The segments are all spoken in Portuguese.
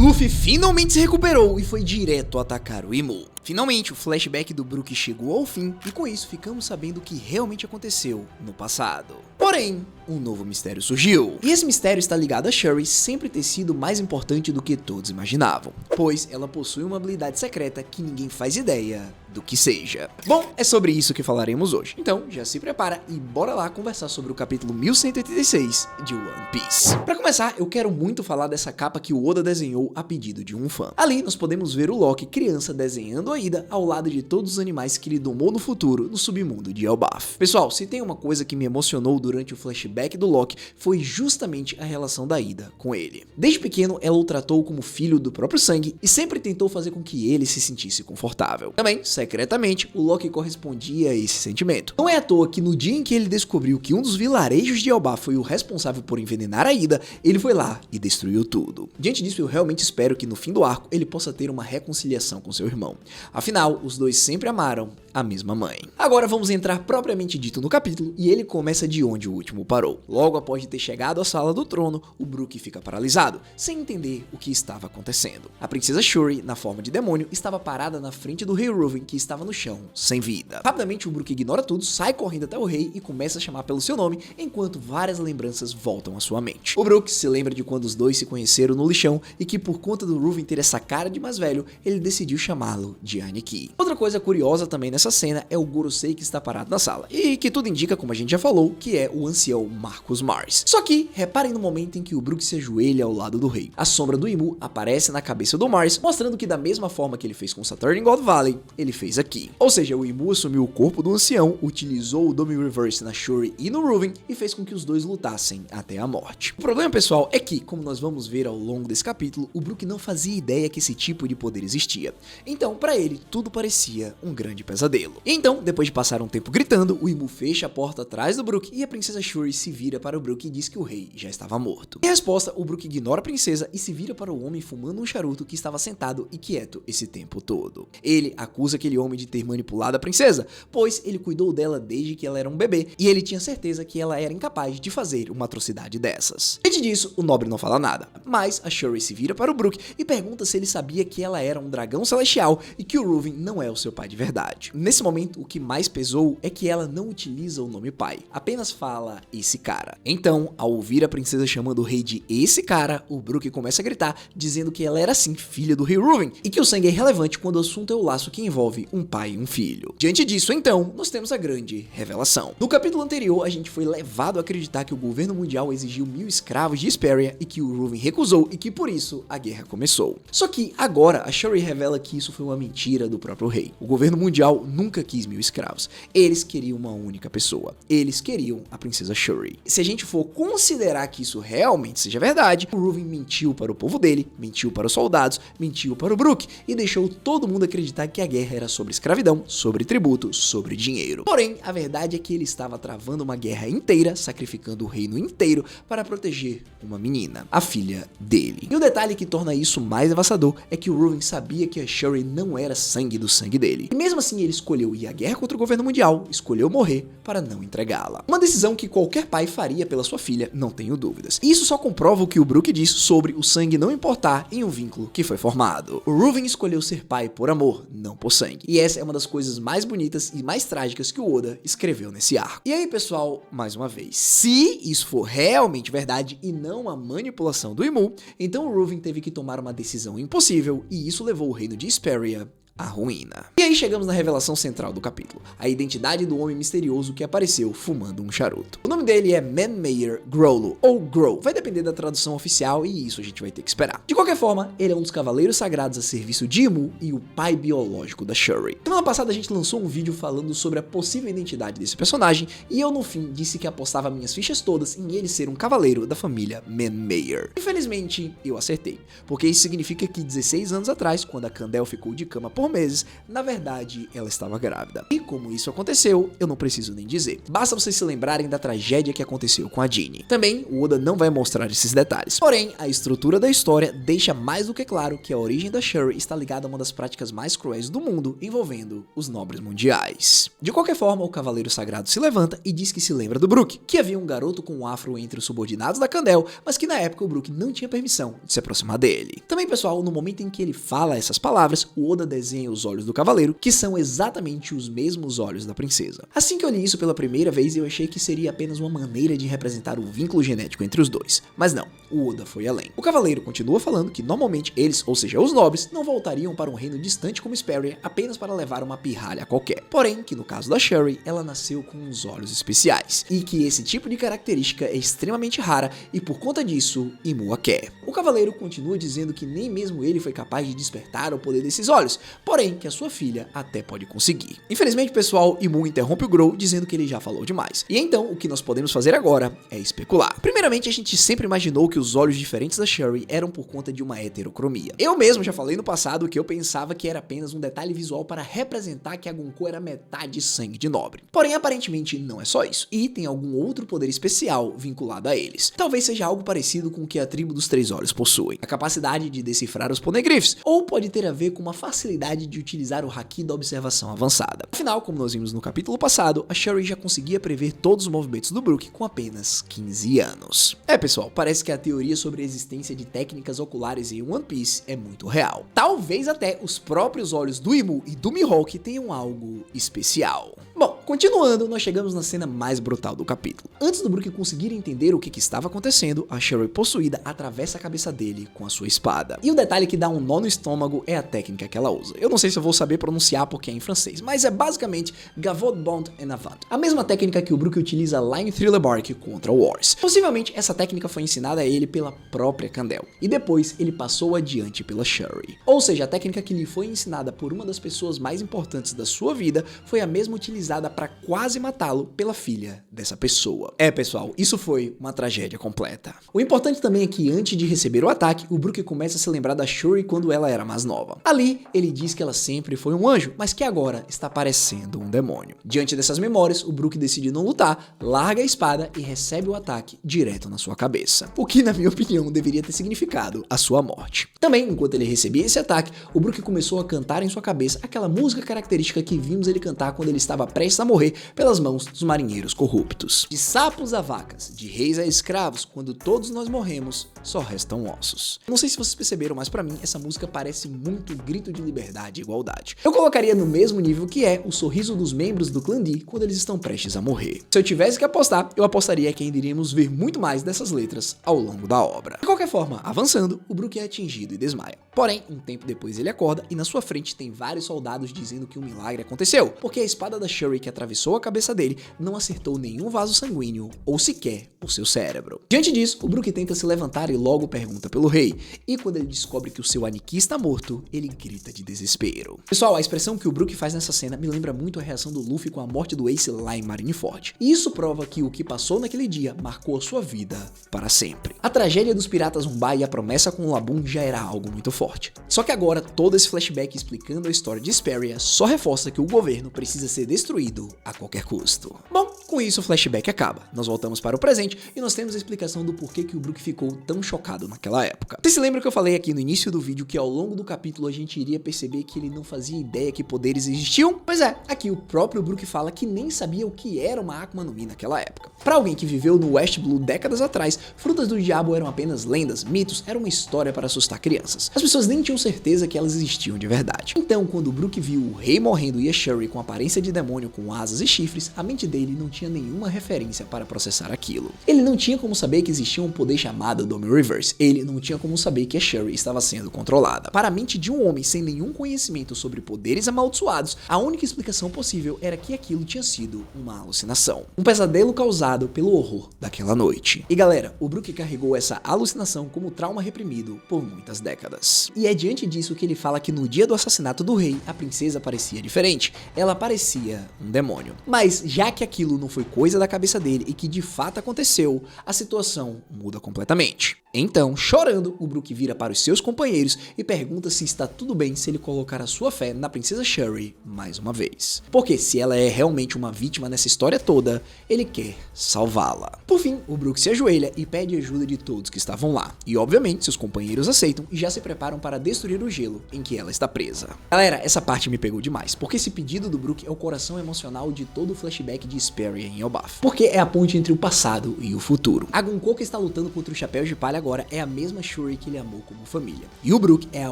Luffy finalmente se recuperou e foi direto atacar o Imu. Finalmente, o flashback do Brook chegou ao fim e com isso ficamos sabendo o que realmente aconteceu no passado. Porém, um novo mistério surgiu. E esse mistério está ligado a Shuri sempre ter sido mais importante do que todos imaginavam, pois ela possui uma habilidade secreta que ninguém faz ideia do que seja. Bom, é sobre isso que falaremos hoje. Então, já se prepara e bora lá conversar sobre o capítulo 1186 de One Piece. Para começar, eu quero muito falar dessa capa que o Oda desenhou a pedido de um fã. Ali nós podemos ver o Loki criança desenhando a Ida ao lado de todos os animais que ele domou no futuro no submundo de Elbaf. Pessoal, se tem uma coisa que me emocionou durante o flashback do Loki foi justamente a relação da Ida com ele. Desde pequeno, ela o tratou como filho do próprio sangue e sempre tentou fazer com que ele se sentisse confortável. Também, secretamente, o Loki correspondia a esse sentimento. Não é à toa que no dia em que ele descobriu que um dos vilarejos de Elbaf foi o responsável por envenenar a Ida, ele foi lá e destruiu tudo. Diante disso, eu realmente espero que no fim do arco ele possa ter uma reconciliação com seu irmão. Afinal, os dois sempre amaram a mesma mãe. Agora vamos entrar propriamente dito no capítulo e ele começa de onde o último parou. Logo após de ter chegado à sala do trono, o Brook fica paralisado, sem entender o que estava acontecendo. A princesa Shuri, na forma de demônio, estava parada na frente do rei Ruven, que estava no chão, sem vida. Rapidamente o Brook ignora tudo, sai correndo até o rei e começa a chamar pelo seu nome, enquanto várias lembranças voltam à sua mente. O Brook se lembra de quando os dois se conheceram no lixão e que por conta do Ruven ter essa cara de mais velho, ele decidiu chamá-lo de Aniki. Outra coisa curiosa também nessa cena é o Gorosei que está parado na sala, e que tudo indica, como a gente já falou, que é o ancião Marcus Mars. Só que, reparem no momento em que o Brook se ajoelha ao lado do rei. A sombra do Imu aparece na cabeça do Mars, mostrando que da mesma forma que ele fez com Saturn em God Valley, ele fez aqui. Ou seja, o Imu assumiu o corpo do ancião, utilizou o Domi Reverse na Shuri e no Ruven, e fez com que os dois lutassem até a morte. O problema, pessoal, é que, como nós vamos ver ao longo desse capítulo, o Brook não fazia ideia que esse tipo de poder existia. Então, para ele, tudo parecia um grande pesadelo. Então, depois de passar um tempo gritando, o Imu fecha a porta atrás do Brook e a princesa Shuri se vira para o Brook e diz que o rei já estava morto. Em resposta, o Brook ignora a princesa e se vira para o homem fumando um charuto que estava sentado e quieto esse tempo todo. Ele acusa aquele homem de ter manipulado a princesa, pois ele cuidou dela desde que ela era um bebê e ele tinha certeza que ela era incapaz de fazer uma atrocidade dessas. Diante disso, o nobre não fala nada, mas a Shuri se vira para o Brook e pergunta se ele sabia que ela era um dragão celestial e que o Ruven não é o seu pai de verdade. Nesse momento, o que mais pesou é que ela não utiliza o nome pai, apenas fala esse cara. Então, ao ouvir a princesa chamando o rei de esse cara, o Brook começa a gritar, dizendo que ela era sim filha do rei Ruven e que o sangue é irrelevante quando o assunto é o laço que envolve um pai e um filho. Diante disso, então, nós temos a grande revelação. No capítulo anterior, a gente foi levado a acreditar que o governo mundial exigiu 1000 escravos de Hesperia e que o Ruven recusou e que por isso a guerra começou. Só que agora a Shuri revela que isso foi uma mentira do próprio rei. O governo mundial nunca quis 1000 escravos. Eles queriam uma única pessoa. Eles queriam a princesa Shuri. Se a gente for considerar que isso realmente seja verdade, o Ruven mentiu para o povo dele, mentiu para os soldados, mentiu para o Brook e deixou todo mundo acreditar que a guerra era sobre escravidão, sobre tributo, sobre dinheiro. Porém, a verdade é que ele estava travando uma guerra inteira, sacrificando o reino inteiro para proteger uma menina, a filha dele. E o detalhe que torna isso mais devastador é que o Ruven sabia que a Shuri não era sangue do sangue dele. E mesmo assim ele escolheu ir à guerra contra o governo mundial, escolheu morrer para não entregá-la. Uma decisão que qualquer pai faria pela sua filha, não tenho dúvidas. E isso só comprova o que o Brook disse sobre o sangue não importar em um vínculo que foi formado. O Ruven escolheu ser pai por amor, não por sangue. E essa é uma das coisas mais bonitas e mais trágicas que o Oda escreveu nesse arco. E aí, pessoal, mais uma vez, se isso for realmente verdade e não uma manipulação do Imu, então o Ruven teve que tomar uma decisão impossível e isso levou o reino de Hesperia a ruína. E aí chegamos na revelação central do capítulo, a identidade do homem misterioso que apareceu fumando um charuto. O nome dele é Manmayer Growlo, ou Grow, vai depender da tradução oficial e isso a gente vai ter que esperar. De qualquer forma, ele é um dos cavaleiros sagrados a serviço de Imu e o pai biológico da Shuri. Semana passada a gente lançou um vídeo falando sobre a possível identidade desse personagem e eu no fim disse que apostava minhas fichas todas em ele ser um cavaleiro da família Manmayer. Infelizmente, eu acertei, porque isso significa que 16 anos atrás, quando a Candel ficou de cama por meses, na verdade ela estava grávida. E como isso aconteceu, eu não preciso nem dizer. Basta vocês se lembrarem da tragédia que aconteceu com a Ginny. Também, o Oda não vai mostrar esses detalhes. Porém, a estrutura da história deixa mais do que claro que a origem da Shuri está ligada a uma das práticas mais cruéis do mundo, envolvendo os nobres mundiais. De qualquer forma, o Cavaleiro Sagrado se levanta e diz que se lembra do Brook, que havia um garoto com um afro entre os subordinados da Candel, mas que na época o Brook não tinha permissão de se aproximar dele. Também, pessoal, no momento em que ele fala essas palavras, o Oda desenha os olhos do Cavaleiro, que são exatamente os mesmos olhos da princesa. Assim que eu li isso pela primeira vez, eu achei que seria apenas uma maneira de representar o vínculo genético entre os dois. Mas não, o Oda foi além. O Cavaleiro continua falando que normalmente eles, ou seja, os nobres, não voltariam para um reino distante como Esperia apenas para levar uma pirralha qualquer. Porém, que no caso da Shuri, ela nasceu com uns olhos especiais, e que esse tipo de característica é extremamente rara e por conta disso, Imu a quer. O Cavaleiro continua dizendo que nem mesmo ele foi capaz de despertar o poder desses olhos, porém que a sua filha até pode conseguir. Infelizmente, pessoal, Imu interrompe o Grow dizendo que ele já falou demais. E então, o que nós podemos fazer agora é especular. Primeiramente, a gente sempre imaginou que os olhos diferentes da Shuri eram por conta de uma heterocromia. Eu mesmo já falei no passado que eu pensava que era apenas um detalhe visual para representar que a Gonkou era metade sangue de nobre. Porém, aparentemente não é só isso, e tem algum outro poder especial vinculado a eles. Talvez seja algo parecido com o que a tribo dos Três Olhos possui, a capacidade de decifrar os poneglyphs, ou pode ter a ver com uma facilidade de utilizar o Haki da observação avançada. Afinal, como nós vimos no capítulo passado, a Shuri já conseguia prever todos os movimentos do Brook com apenas 15 anos. Pessoal, parece que a teoria sobre a existência de técnicas oculares em One Piece é muito real. Talvez até os próprios olhos do Imu e do Mihawk tenham algo especial. Bom, continuando, nós chegamos na cena mais brutal do capítulo. Antes do Brook conseguir entender o que estava acontecendo, a Shuri possuída atravessa a cabeça dele com a sua espada. E o detalhe que dá um nó no estômago é a técnica que ela usa. Eu não sei se eu vou saber pronunciar porque é em francês, mas é basicamente Gavot Bond en Avant. A mesma técnica que o Brook utiliza lá em Thriller Bark contra o Wars. Possivelmente essa técnica foi ensinada a ele pela própria Candel, e depois ele passou adiante pela Shuri. Ou seja, a técnica que lhe foi ensinada por uma das pessoas mais importantes da sua vida foi a mesma utilizada para quase matá-lo pela filha dessa pessoa. Pessoal, isso foi uma tragédia completa. O importante também é que antes de receber o ataque, o Brook começa a se lembrar da Shuri quando ela era mais nova. Ali, ele diz que ela sempre foi um anjo, mas que agora está parecendo um demônio. Diante dessas memórias, o Brook decide não lutar, larga a espada e recebe o ataque direto na sua cabeça. O que, na minha opinião, deveria ter significado a sua morte. Também, enquanto ele recebia esse ataque, o Brook começou a cantar em sua cabeça aquela música característica que vimos ele cantar quando ele estava prestes a morrer pelas mãos dos marinheiros corruptos. De sapos a vacas, de reis a escravos, quando todos nós morremos, só restam ossos. Não sei se vocês perceberam, mas pra mim essa música parece muito um grito de liberdade e igualdade. Eu colocaria no mesmo nível que é o sorriso dos membros do clã D quando eles estão prestes a morrer. Se eu tivesse que apostar, eu apostaria que ainda iríamos ver muito mais dessas letras ao longo da obra. De qualquer forma, avançando, o Brook é atingido e desmaia. Porém, um tempo depois ele acorda e na sua frente tem vários soldados dizendo que um milagre aconteceu, porque a espada da Shuri que atravessou a cabeça dele não acertou nenhum vaso sanguíneo ou sequer o seu cérebro. Diante disso, o Brook tenta se levantar e logo pergunta pelo rei, e quando ele descobre que o seu Aniki está morto, ele grita de desespero. Pessoal, a expressão que o Brook faz nessa cena me lembra muito a reação do Luffy com a morte do Ace lá em Marineford, e isso prova que o que passou naquele dia marcou a sua vida para sempre. A tragédia dos piratas Rumbai e a promessa com o Labum já era algo muito forte. Só que agora, todo esse flashback explicando a história de Esperia só reforça que o governo precisa ser destruído a qualquer custo. Bom, com isso o flashback acaba. Nós voltamos para o presente e nós temos a explicação do porquê que o Brook ficou tão chocado naquela época. Vocês se lembram que eu falei aqui no início do vídeo que ao longo do capítulo a gente iria perceber que ele não fazia ideia que poderes existiam? Pois é, aqui o próprio Brook fala que nem sabia o que era uma Akuma no Mi naquela época. Para alguém que viveu no West Blue décadas atrás, frutas do diabo eram apenas lendas, mitos, era uma história para assustar crianças. As pessoas nem tinham certeza que elas existiam de verdade. Então, quando o Brook viu o rei morrendo e a Shuri com aparência de demônio com asas e chifres, a mente dele não tinha nenhuma referência para processar aquilo. Ele não tinha como saber que existia um poder chamado Dome Reverse. Ele não tinha como saber que a Shuri estava sendo controlada. Para a mente de um homem sem nenhum conhecimento sobre poderes amaldiçoados, a única explicação possível era que aquilo tinha sido uma alucinação. Um pesadelo causado pelo horror daquela noite. E galera, o Brook carregou essa alucinação como trauma reprimido por muitas décadas. E é diante disso que ele fala que no dia do assassinato do rei, a princesa parecia diferente. Ela parecia um demônio. Mas já que aquilo não foi coisa da cabeça dele e que de fato aconteceu, a situação muda completamente. Então, chorando, o Brook vira para os seus companheiros e pergunta se está tudo bem se ele colocar a sua fé na princesa Shuri mais uma vez. Porque se ela é realmente uma vítima nessa história toda, ele quer salvá-la. Por fim, o Brook se ajoelha e pede ajuda de todos que estavam lá. E obviamente, seus companheiros aceitam e já se preparam para destruir o gelo em que ela está presa. Galera, essa parte me pegou demais, porque esse pedido do Brook é o coração emocional de todo o flashback de Hesperia em Elbaf. Porque é a ponte entre o passado e o futuro. A Gunko que está lutando contra o Chapéu de Palha agora é a mesma Shuri que ele amou como família. E o Brook é a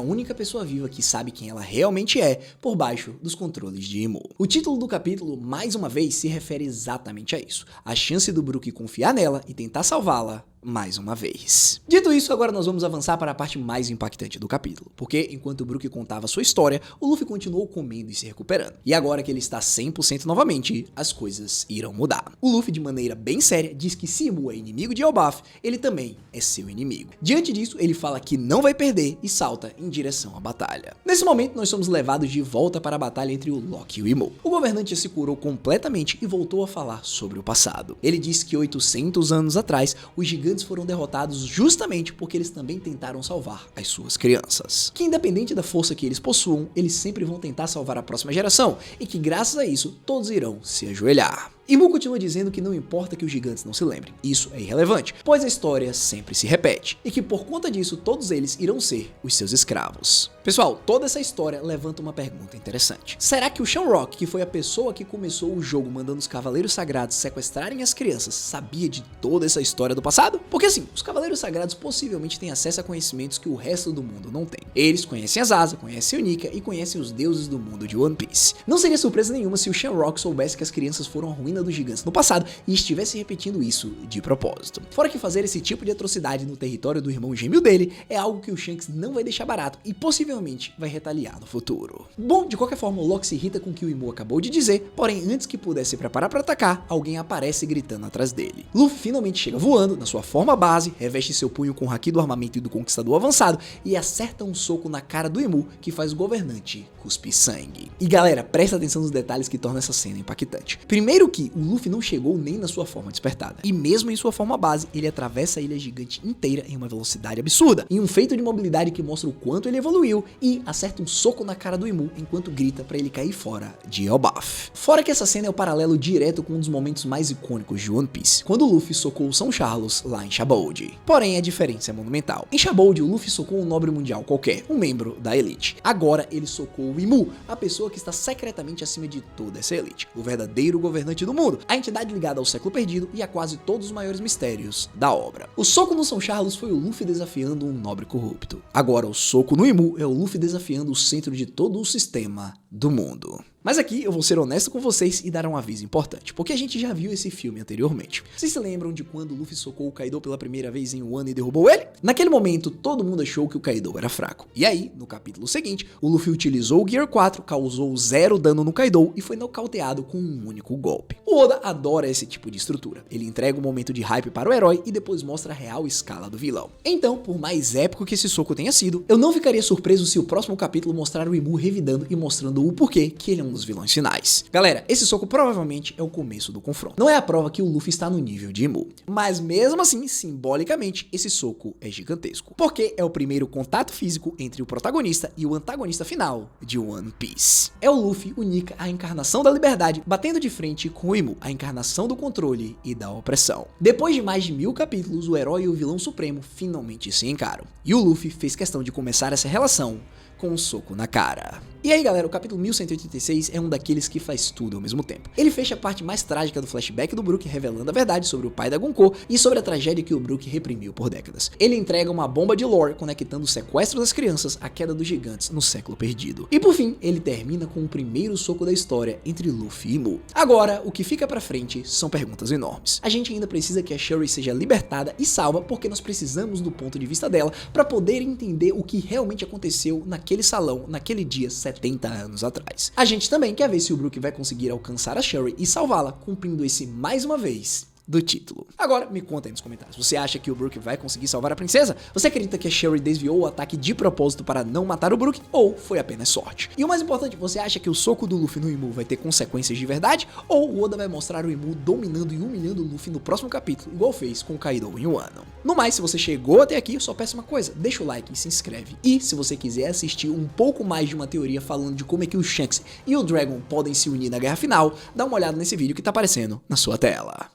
única pessoa viva que sabe quem ela realmente é por baixo dos controles de Imu. O título do capítulo, mais uma vez, se refere exatamente a isso. A chance do Brook confiar nela e tentar salvá-la mais uma vez. Dito isso, agora nós vamos avançar para a parte mais impactante do capítulo, porque enquanto o Brook contava sua história, o Luffy continuou comendo e se recuperando. E agora que ele está 100% novamente, as coisas irão mudar. O Luffy, de maneira bem séria, diz que se Imu é inimigo de Elbaf, ele também é seu inimigo. Diante disso, ele fala que não vai perder e salta em direção à batalha. Nesse momento, nós somos levados de volta para a batalha entre o Lock e o Imu. O governante se curou completamente e voltou a falar sobre o passado. Ele disse que 800 anos atrás, os gigantes foram derrotados justamente porque eles também tentaram salvar as suas crianças. Que independente da força que eles possuam, eles sempre vão tentar salvar a próxima geração e que graças a isso todos irão se ajoelhar. Imu continua dizendo que não importa que os gigantes não se lembrem, isso é irrelevante, pois a história sempre se repete, e que por conta disso todos eles irão ser os seus escravos. Pessoal, toda essa história levanta uma pergunta interessante. Será que o Shamrock, que foi a pessoa que começou o jogo mandando os Cavaleiros Sagrados sequestrarem as crianças, sabia de toda essa história do passado? Porque assim, os Cavaleiros Sagrados possivelmente têm acesso a conhecimentos que o resto do mundo não tem. Eles conhecem as Asa, conhecem o Nika e conhecem os deuses do mundo de One Piece. Não seria surpresa nenhuma se o Shamrock soubesse que as crianças foram a ruína dos gigantes no passado e estivesse repetindo isso de propósito. Fora que fazer esse tipo de atrocidade no território do irmão gêmeo dele é algo que o Shanks não vai deixar barato e possivelmente vai retaliar no futuro. Bom, de qualquer forma, o Lock se irrita com o que o Imu acabou de dizer, porém antes que pudesse se preparar para atacar, alguém aparece gritando atrás dele. Luffy finalmente chega voando na sua forma base, reveste seu punho com o haki do armamento e do conquistador avançado e acerta um soco na cara do Imu que faz o governante cuspir sangue. E galera, presta atenção nos detalhes que tornam essa cena impactante. Primeiro que o Luffy não chegou nem na sua forma despertada. E mesmo em sua forma base, ele atravessa a ilha gigante inteira em uma velocidade absurda, em um feito de mobilidade que mostra o quanto ele evoluiu, e acerta um soco na cara do Imu enquanto grita pra ele cair fora de Elbaf. Fora que essa cena é o paralelo direto com um dos momentos mais icônicos de One Piece, quando o Luffy socou o São Carlos lá em Shabold. Porém, a diferença é monumental. Em Shabold, o Luffy socou um nobre mundial qualquer, um membro da elite. Agora, ele socou o Imu, a pessoa que está secretamente acima de toda essa elite, o verdadeiro governante do mundo, a entidade ligada ao século perdido e a quase todos os maiores mistérios da obra. O soco no São Carlos foi o Luffy desafiando um nobre corrupto. Agora o soco no Imu é o Luffy desafiando o centro de todo o sistema do mundo. Mas aqui eu vou ser honesto com vocês e dar um aviso importante, porque a gente já viu esse filme anteriormente. Vocês se lembram de quando o Luffy socou o Kaido pela primeira vez em Wano e derrubou ele? Naquele momento, todo mundo achou que o Kaido era fraco. E aí, no capítulo seguinte, o Luffy utilizou o Gear 4, causou 0 dano no Kaido e foi nocauteado com um único golpe. O Oda adora esse tipo de estrutura. Ele entrega um momento de hype para o herói e depois mostra a real escala do vilão. Então, por mais épico que esse soco tenha sido, eu não ficaria surpreso se o próximo capítulo mostrar o Imu revidando e mostrando o porquê que ele é um dos vilões finais. Galera, esse soco provavelmente é o começo do confronto. Não é a prova que o Luffy está no nível de Imu, mas mesmo assim, simbolicamente, esse soco é gigantesco, porque é o primeiro contato físico entre o protagonista e o antagonista final de One Piece. É o Luffy, o Nika, a encarnação da liberdade, batendo de frente com o Imu, a encarnação do controle e da opressão. Depois de mais de 1000 capítulos, o herói e o vilão supremo finalmente se encaram, e o Luffy fez questão de começar essa relação com um soco na cara. E aí galera, o capítulo 1186 é um daqueles que faz tudo ao mesmo tempo. Ele fecha a parte mais trágica do flashback do Brook, revelando a verdade sobre o pai da Gunko e sobre a tragédia que o Brook reprimiu por décadas. Ele entrega uma bomba de lore conectando o sequestro das crianças à queda dos gigantes no século perdido. E por fim, ele termina com o primeiro soco da história entre Luffy e Imu. Agora, o que fica pra frente são perguntas enormes. A gente ainda precisa que a Shuri seja libertada e salva, porque nós precisamos do ponto de vista dela para poder entender o que realmente aconteceu naquele salão, naquele dia 70 anos atrás. A gente também quer ver se o Brook vai conseguir alcançar a Shuri e salvá-la, cumprindo esse, mais uma vez, do título. Agora, me conta aí nos comentários, você acha que o Brook vai conseguir salvar a princesa? Você acredita que a Sherry desviou o ataque de propósito para não matar o Brook, ou foi apenas sorte? E o mais importante, você acha que o soco do Luffy no Imu vai ter consequências de verdade, ou o Oda vai mostrar o Imu dominando e humilhando o Luffy no próximo capítulo, igual fez com o Kaido em Wano? No mais, se você chegou até aqui, eu só peço uma coisa, deixa o like e se inscreve. E se você quiser assistir um pouco mais de uma teoria falando de como é que o Shanks e o Dragon podem se unir na guerra final, dá uma olhada nesse vídeo que tá aparecendo na sua tela.